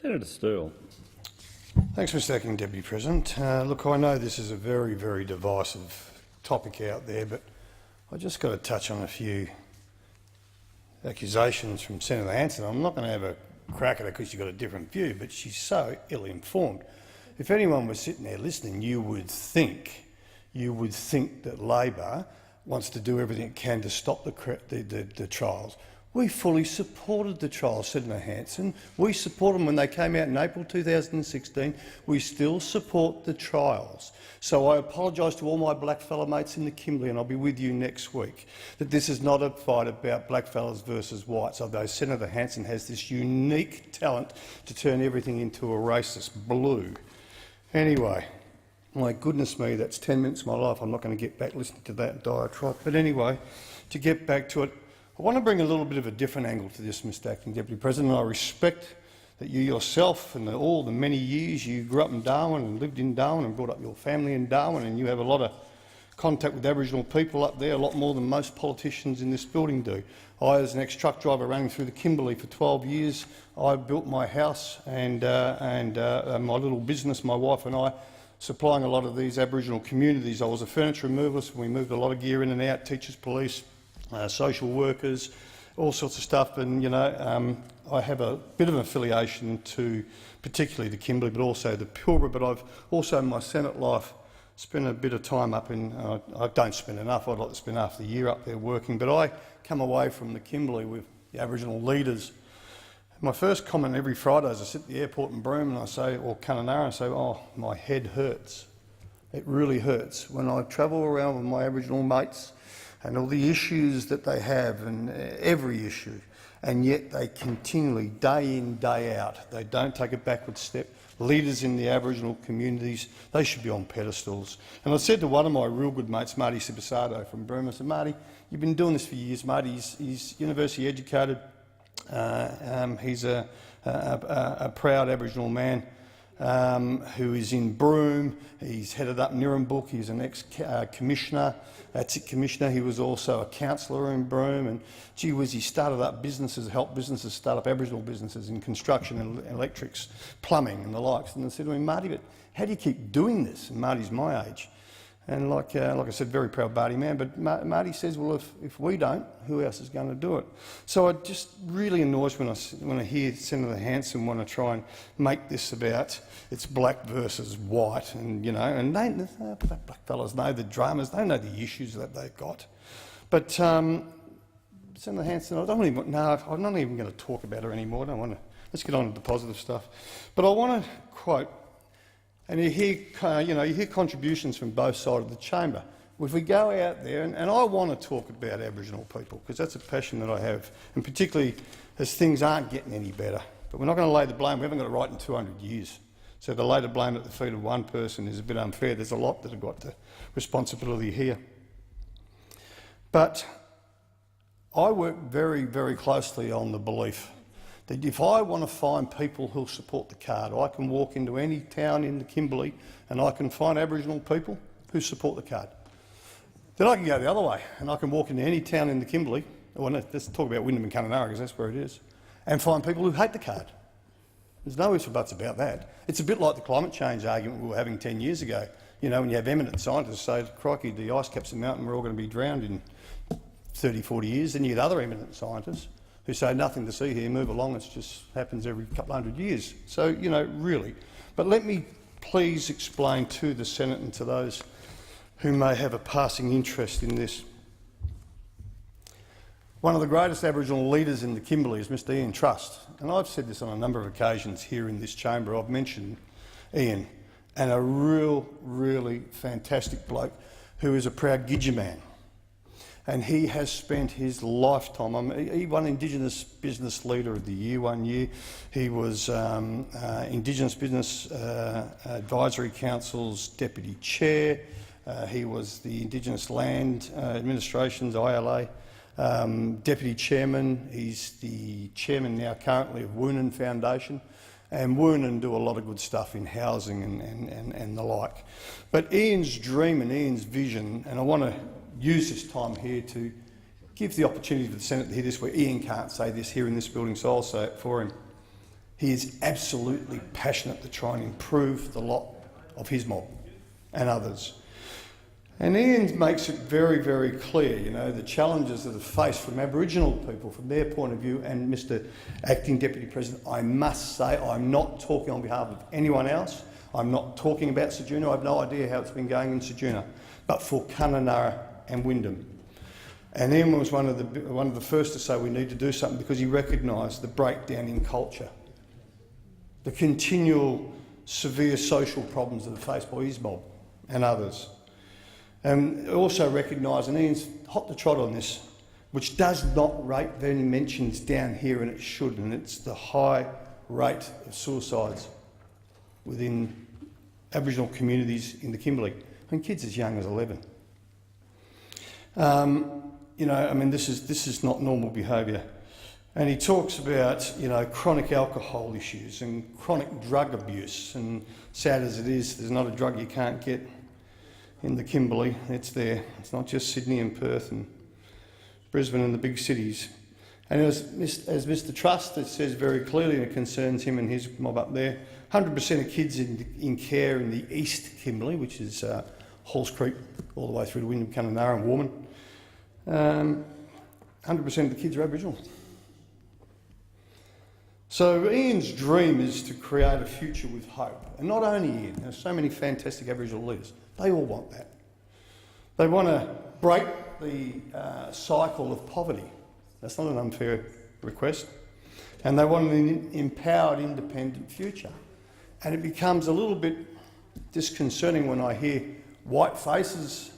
Senator Sterle. Thanks, Mr Acting Deputy President. Look, I know this is a very, very divisive topic out there, but I just got to touch on a few accusations from Senator Hanson. I'm not going to have a crack at her because she's got a different view, but she's so ill-informed. If anyone was sitting there listening, you would think that Labor wants to do everything it can to stop the trials. We fully supported the trials, Senator Hanson. We supported them when they came out in April 2016. We still support the trials. So I apologise to all my blackfella mates in the Kimberley, and I'll be with you next week, that this is not a fight about blackfellas versus whites, although Senator Hanson has this unique talent to turn everything into a racist blue. Anyway, my goodness me, that's 10 minutes of my life. I'm not going to get back listening to that diatribe. But anyway, to get back to it, I want to bring a little bit of a different angle to this, Mr Acting Deputy President. I respect that you yourself and all the many years you grew up in Darwin and lived in Darwin and brought up your family in Darwin, and you have a lot of contact with Aboriginal people up there, a lot more than most politicians in this building do. I, as an ex-truck driver running through the Kimberley for 12 years, I built my house and my little business, my wife and I, supplying a lot of these Aboriginal communities. I was a furniture removalist, and we moved a lot of gear in and out, teachers, police, social workers, all sorts of stuff. And I have a bit of an affiliation to particularly the Kimberley, but also the Pilbara. But I've also, in my Senate life, spent a bit of time up in, I don't spend enough, I'd like to spend half the year up there working, but I come away from the Kimberley with the Aboriginal leaders. My first comment every Friday is I sit at the airport in Broome and I say, or Kununurra, and I say, oh, my head hurts. It really hurts. When I travel around with my Aboriginal mates and all the issues that they have, and every issue, and yet they continually, day in, day out, they don't take a backward step. Leaders in the Aboriginal communities, they should be on pedestals. And I said to one of my real good mates, Marty Sibasato from Broome, I said, Marty, you've been doing this for years, mate. He's university educated. He's a proud Aboriginal man who is in Broome. He's headed up Nirrumbuk. He's an ex-commissioner, commissioner. He was also a councillor in Broome, and gee whiz, he started up businesses, helped businesses start up Aboriginal businesses in construction and electrics, plumbing and the likes. And I said to him, Marty, but how do you keep doing this? And Marty's my age. And like I said, very proud Barty man, but Marty says, well, if we don't, who else is going to do it? So it just really annoys when I hear Senator Hanson want to try and make this about it's black versus white, and black fellas know the dramas, they know the issues that they've got. But Senator Hanson, I'm not even going to talk about her anymore. I don't want to. Let's get on to the positive stuff. But I want to quote. And you hear contributions from both sides of the chamber. If we go out there, and I want to talk about Aboriginal people, because that's a passion that I have, and particularly as things aren't getting any better. But we're not going to lay the blame. We haven't got it right in 200 years. So to lay the blame at the feet of one person is a bit unfair. There's a lot that have got the responsibility here. But I work very, very closely on the belief that if I want to find people who'll support the card, I can walk into any town in the Kimberley and I can find Aboriginal people who support the card. Then I can go the other way and I can walk into any town in the Kimberley, or let's talk about Wyndham and Kununurra because that's where it is, and find people who hate the card. There's no ifs or buts about that. It's a bit like the climate change argument we were having 10 years ago. When you have eminent scientists say, crikey, the ice caps are melting, we're all going to be drowned in 30, 40 years, then you get other eminent scientists who say nothing to see here, move along, it just happens every couple hundred years. So, really. But let me please explain to the Senate and to those who may have a passing interest in this. One of the greatest Aboriginal leaders in the Kimberley is Mr Ian Trust, and I've said this on a number of occasions here in this chamber. I've mentioned Ian, and a really fantastic bloke who is a proud Gidja man. And he has spent his lifetime. He won Indigenous Business Leader of the Year one year. He was Indigenous Business Advisory Council's Deputy Chair. He was the Indigenous Land Administration's ILA Deputy Chairman. He's the Chairman now currently of Woonan Foundation. And Woonan do a lot of good stuff in housing and the like. But Ian's dream and Ian's vision, and I want to use this time here to give the opportunity for the Senate to hear this where Ian can't say this here in this building, so I'll say it for him. He is absolutely passionate to try and improve the lot of his mob and others. And Ian makes it very, very clear, you know, the challenges that are faced from Aboriginal people, from their point of view. And Mr Acting Deputy President, I must say I'm not talking on behalf of anyone else. I'm not talking about Ceduna. I have no idea how it's been going in Ceduna, but for Kununurra and Wyndham. And Ian was one of the first to say we need to do something, because he recognised the breakdown in culture, the continual severe social problems that are faced by his mob and others. And also recognise, and Ian's hot to trot on this, which does not rate very mentions down here, and it should, and it's the high rate of suicides within Aboriginal communities in the Kimberley. I mean, kids as young as 11. You know, I mean, this is not normal behaviour. And he talks about, you know, chronic alcohol issues and chronic drug abuse. And sad as it is, there's not a drug you can't get in the Kimberley. It's there. It's not just Sydney and Perth and Brisbane and the big cities. And as Mr Trust, it says very clearly, and it concerns him and his mob up there, 100% of kids in care in the East Kimberley, which is Halls Creek all the way through to Wyndham, Kununurra and Warman, 100% of the kids are Aboriginal. So Ian's dream is to create a future with hope. And not only Ian, there's so many fantastic Aboriginal leaders. They all want that. They want to break the cycle of poverty. That's not an unfair request. And they want an empowered, independent future. And it becomes a little bit disconcerting when I hear white faces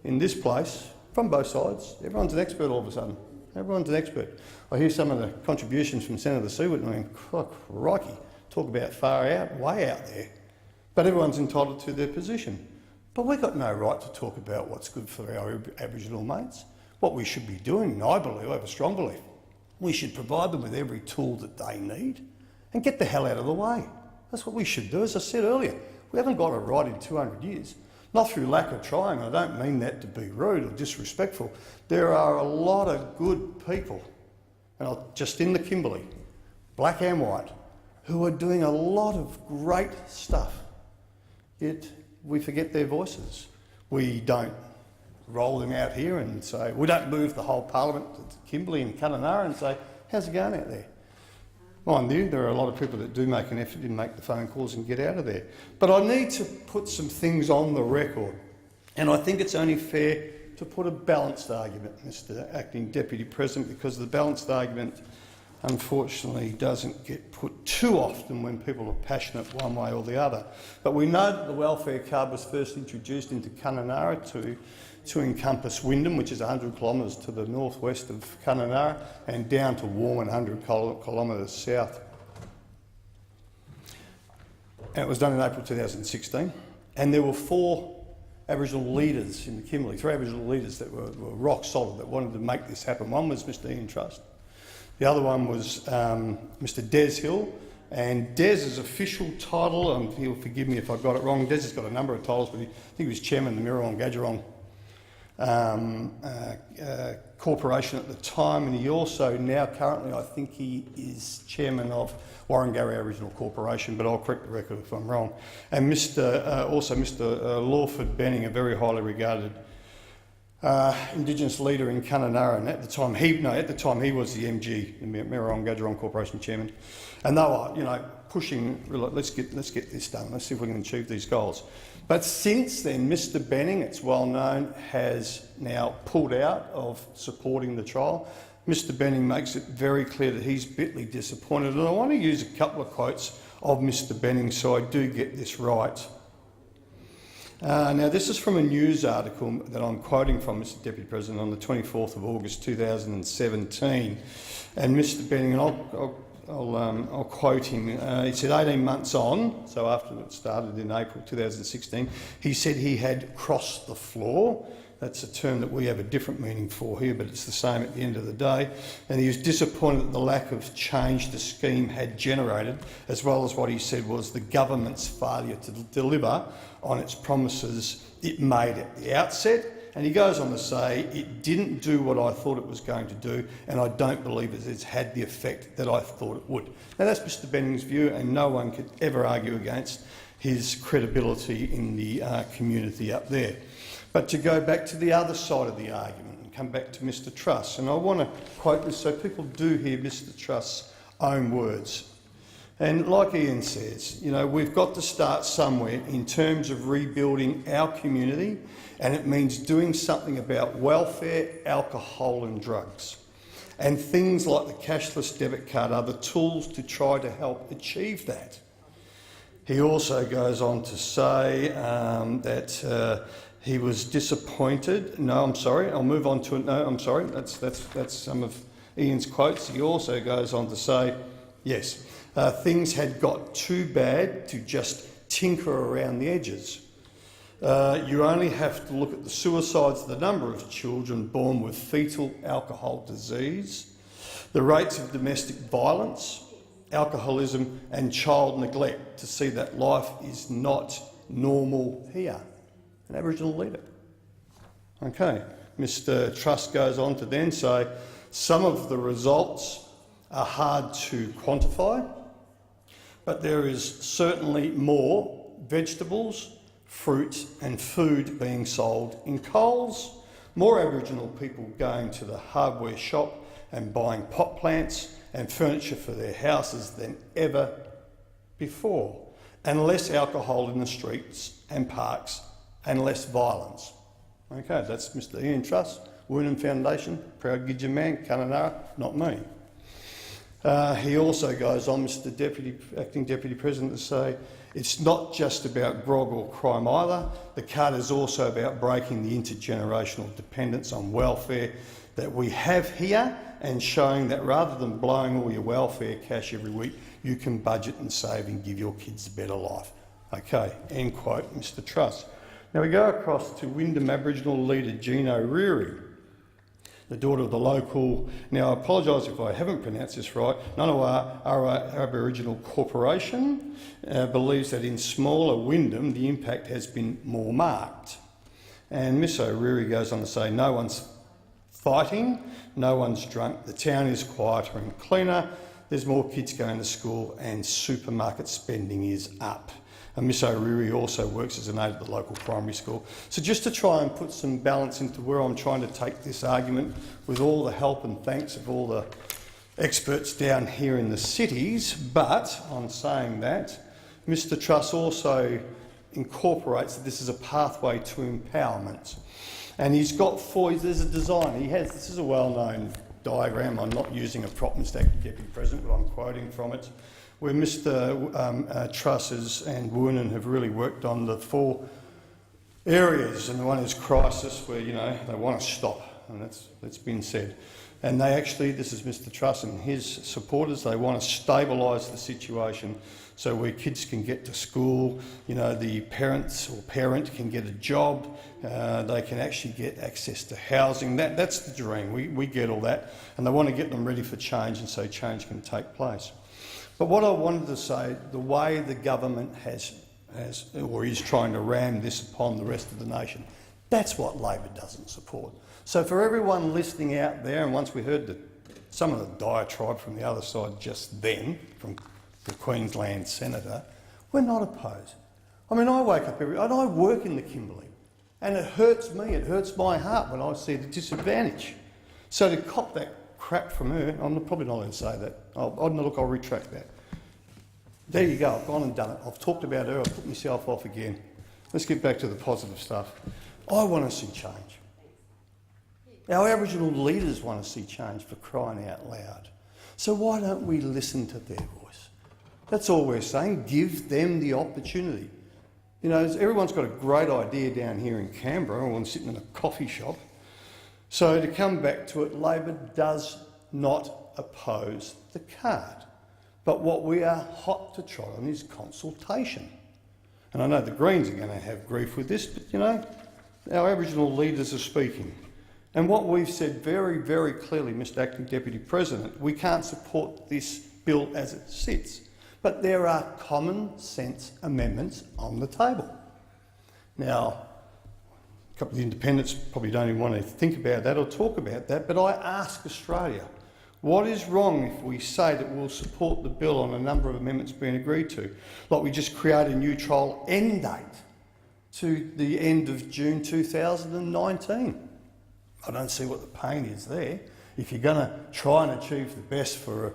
in this place from both sides. Everyone's an expert all of a sudden. Everyone's an expert. I hear some of the contributions from Senator Seward and I think, crikey, talk about far out, way out there. But everyone's entitled to their position. But we've got no right to talk about what's good for our Aboriginal mates. What we should be doing, and I have a strong belief, we should provide them with every tool that they need and get the hell out of the way. That's what we should do. As I said earlier, we haven't got it right in 200 years. Not through lack of trying. I don't mean that to be rude or disrespectful. There are a lot of good people, and just in the Kimberley, black and white, who are doing a lot of great stuff. Yet we forget their voices. We don't roll them out here and say, we don't move the whole parliament to Kimberley and Kununurra and say, how's it going out there? Mind you, there are a lot of people that do make an effort and make the phone calls and get out of there. But I need to put some things on the record. And I think it's only fair to put a balanced argument, Mr Acting Deputy President, because the balanced argument unfortunately doesn't get put too often when people are passionate one way or the other. But we know that the welfare card was first introduced into Kununurra to encompass Wyndham, which is 100 kilometres to the northwest of Kununurra, and down to Warman, 100 kilometres south. And it was done in April 2016. And there were 4 Aboriginal leaders in the Kimberley, 3 Aboriginal leaders that were rock solid, that wanted to make this happen. One was Mr Ian Trust. The other one was Mr Des Hill, and Des's official title, and he'll forgive me if I got it wrong, Des has got a number of titles, but I think he was chairman of the Mirrorong Gadgerong Corporation at the time, and he also now currently, I think he is chairman of Warrangarri Aboriginal Corporation, but I'll correct the record if I'm wrong. And also Mr Lawford Benning, a very highly regarded Indigenous leader in Kununurra, and at the time he was the MG, the Mirrorong Gadgerong Corporation chairman, and they were, you know, pushing. Let's get this done. Let's see if we can achieve these goals. But since then, Mr Benning, it's well known, has now pulled out of supporting the trial. Mr Benning makes it very clear that he's bitterly disappointed, and I want to use a couple of quotes of Mr Benning so I do get this right. Now, this is from a news article that I'm quoting from, Mr Deputy President, on the 24th of August 2017. And Mr Benning, and I'll quote him, he said 18 months on, so after it started in April 2016, he said he had crossed the floor. That's a term that we have a different meaning for here, but it's the same at the end of the day. And he was disappointed at the lack of change the scheme had generated, as well as what he said was the government's failure to deliver on its promises it made at the outset, And he goes on to say, it didn't do what I thought it was going to do, and I don't believe it's had the effect that I thought it would. Now that's Mr Benning's view, and no one could ever argue against his credibility in the community up there. But to go back to the other side of the argument and come back to Mr Truss, and I want to quote this so people do hear Mr Truss' own words. And like Ian says, we've got to start somewhere in terms of rebuilding our community, and it means doing something about welfare, alcohol and drugs. And things like the cashless debit card are the tools to try to help achieve that. He also goes on to say that he was disappointed. No, I'm sorry, I'll move on to it. No, I'm sorry, that's some of Ian's quotes. He also goes on to say, yes, things had got too bad to just tinker around the edges. You only have to look at the suicides, the number of children born with fetal alcohol disease, the rates of domestic violence, alcoholism and child neglect to see that life is not normal here. An Aboriginal leader. Okay, Mr Truss goes on to then say some of the results are hard to quantify, but there is certainly more vegetables, fruit and food being sold in Coles, more Aboriginal people going to the hardware shop and buying pot plants and furniture for their houses than ever before, and less alcohol in the streets and parks and less violence. Okay, that's Mr Ian Truss, Woonan Foundation, proud Gidja man, Kununurra, not me. He also goes on, Mr Acting Deputy President, to say it's not just about grog or crime either. The card is also about breaking the intergenerational dependence on welfare that we have here and showing that rather than blowing all your welfare cash every week, you can budget and save and give your kids a better life. Okay, end quote, Mr Truss. Now we go across to Wyndham Aboriginal leader Gino Reary, the daughter of the local, now I apologise if I haven't pronounced this right, Ngunnawal Aboriginal Corporation believes that in smaller Wyndham the impact has been more marked. And Miss O'Reary goes on to say no one's fighting, no one's drunk, the town is quieter and cleaner, there's more kids going to school and supermarket spending is up. And Miss O'Reary also works as an aide at the local primary school. So just to try and put some balance into where I'm trying to take this argument, with all the help and thanks of all the experts down here in the cities, but on saying that, Mr Truss also incorporates that this is a pathway to empowerment. And he's got there's a design, this is a well-known diagram, I'm not using a prop, Mr Deputy President, but I'm quoting from it, where Mr Trusses and Woonan have really worked on the 4 areas, and the one is crisis, where they want to stop, and that's been said. And they actually, this is Mr Truss and his supporters, they want to stabilise the situation so where kids can get to school, the parents or parent can get a job, they can actually get access to housing. That's the dream, we get all that, and they want to get them ready for change, and so change can take place. But what I wanted to say, the way the government has or is trying to ram this upon the rest of the nation, that's what Labor doesn't support. So for everyone listening out there, and once we heard some of the diatribe from the other side just then, from the Queensland Senator, we're not opposed. I mean, I wake up and I work in the Kimberley, and it hurts me, it hurts my heart when I see the disadvantage. So to cop that crap from her, I'm probably not going to say that. I'll retract that. There you go, I've gone and done it. I've talked about her, I've put myself off again. Let's get back to the positive stuff. I want to see change. Our Aboriginal leaders want to see change, for crying out loud. So why don't we listen to their voice? That's all we're saying, give them the opportunity. Everyone's got a great idea down here in Canberra, everyone's sitting in a coffee shop. So to come back to it, Labor does not oppose the card. But what we are hot to trot on is consultation. And I know the Greens are going to have grief with this, but our Aboriginal leaders are speaking. And what we've said very, very clearly, Mr Acting Deputy President, we can't support this bill as it sits. But there are common sense amendments on the table. Now, couple of the independents probably don't even want to think about that or talk about that, but I ask Australia, what is wrong if we say that we'll support the bill on a number of amendments being agreed to? Like we just create a new trial end date to the end of June 2019. I don't see what the pain is there. If you're going to try and achieve the best for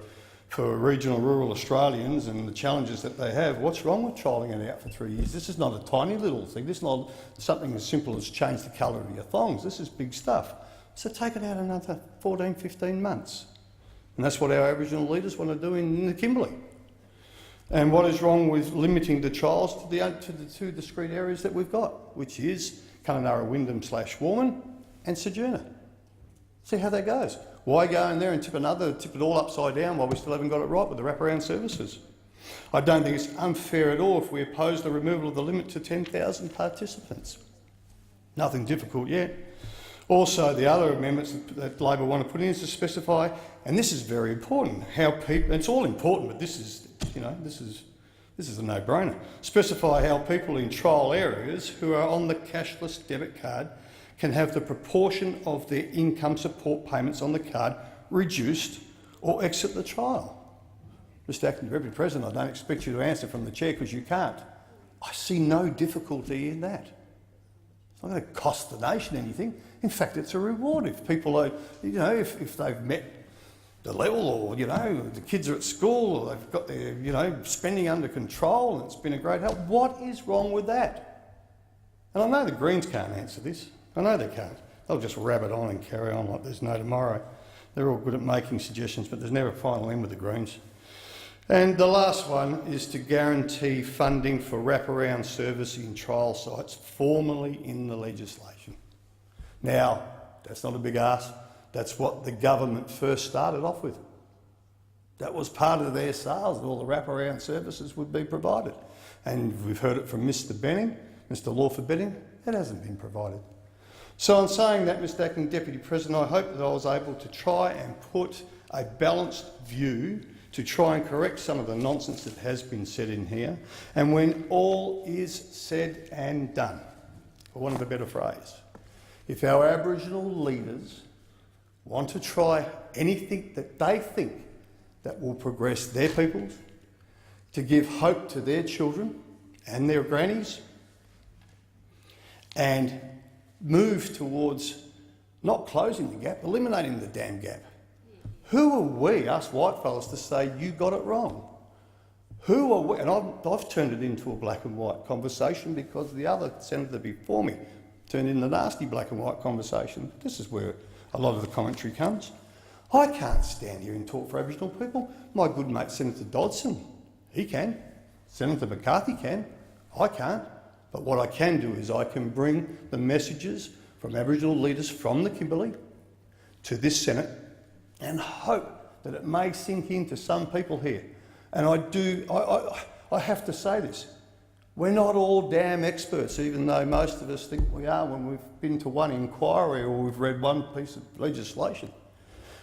regional rural Australians and the challenges that they have, what's wrong with trialling it out for 3 years? This is not a tiny little thing. This is not something as simple as change the colour of your thongs. This is big stuff. So take it out another 14, 15 months. And that's what our Aboriginal leaders want to do in the Kimberley. And what is wrong with limiting the trials to the two discrete areas that we've got, which is Kununurra Wyndham / Warman and Sojourner? See how that goes. Why go in there and tip it all upside down while we still haven't got it right with the wraparound services? I don't think it's unfair at all if we oppose the removal of the limit to 10,000 participants. Nothing difficult yet. Also, the other amendments that Labor want to put in is to specify, and this is very important, how people, it's all important, but this is a no-brainer. Specify how people in trial areas who are on the cashless debit card can have the proportion of their income support payments on the card reduced or exit the trial. Mr Acting Deputy President, I don't expect you to answer from the chair because you can't. I see no difficulty in that. It's not going to cost the nation anything. In fact, it's a reward if people are, if they've met the level, or, the kids are at school, or they've got their, spending under control and it's been a great help. What is wrong with that? And I know the Greens can't answer this. I know they can't. They'll just rabbit on and carry on like there's no tomorrow. They're all good at making suggestions, but there's never a final end with the Greens. And the last one is to guarantee funding for wraparound service in trial sites formally in the legislation. Now, that's not a big ask. That's what the government first started off with. That was part of their sales, that all the wraparound services would be provided. And we've heard it from Mr Benning, Mr Lawford Benning, it hasn't been provided. So in saying that, Mr Acting Deputy President, I hope that I was able to try and put a balanced view to try and correct some of the nonsense that has been said in here. And when all is said and done, for want of a better phrase, if our Aboriginal leaders want to try anything that they think that will progress their peoples, to give hope to their children and their grannies, and move towards not closing the gap, eliminating the damn gap. Who are we, us white fellas, to say you got it wrong? Who are we? And I've turned it into a black and white conversation because the other senator before me turned into a nasty black and white conversation. This is where a lot of the commentary comes. I can't stand here and talk for Aboriginal people. My good mate Senator Dodson, he can. Senator McCarthy can. I can't. But what I can do is I can bring the messages from Aboriginal leaders from the Kimberley to this Senate and hope that it may sink into some people here. And I have to say this. We're not all damn experts, even though most of us think we are when we've been to one inquiry or we've read one piece of legislation.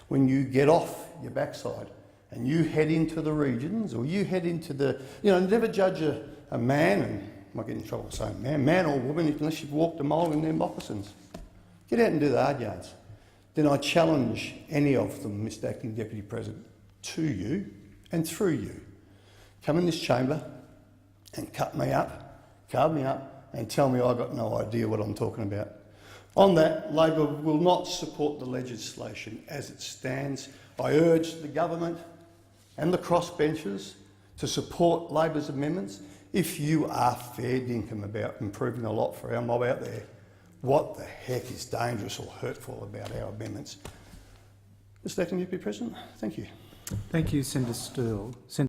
When you get off your backside and you head into the regions or you head into the... never judge a man, and I might get in trouble saying man or woman, unless you've walked a mile in their moccasins. Get out and do the hard yards. Then I challenge any of them, Mr Acting Deputy President, to you and through you. Come in this chamber and carve me up and tell me I've got no idea what I'm talking about. On that, Labor will not support the legislation as it stands. I urge the government and the crossbenchers to support Labor's amendments. If you are fair dinkum about improving a lot for our mob out there, what the heck is dangerous or hurtful about our amendments? Mr Acting Deputy President, thank you. Thank you, Senator Sterle.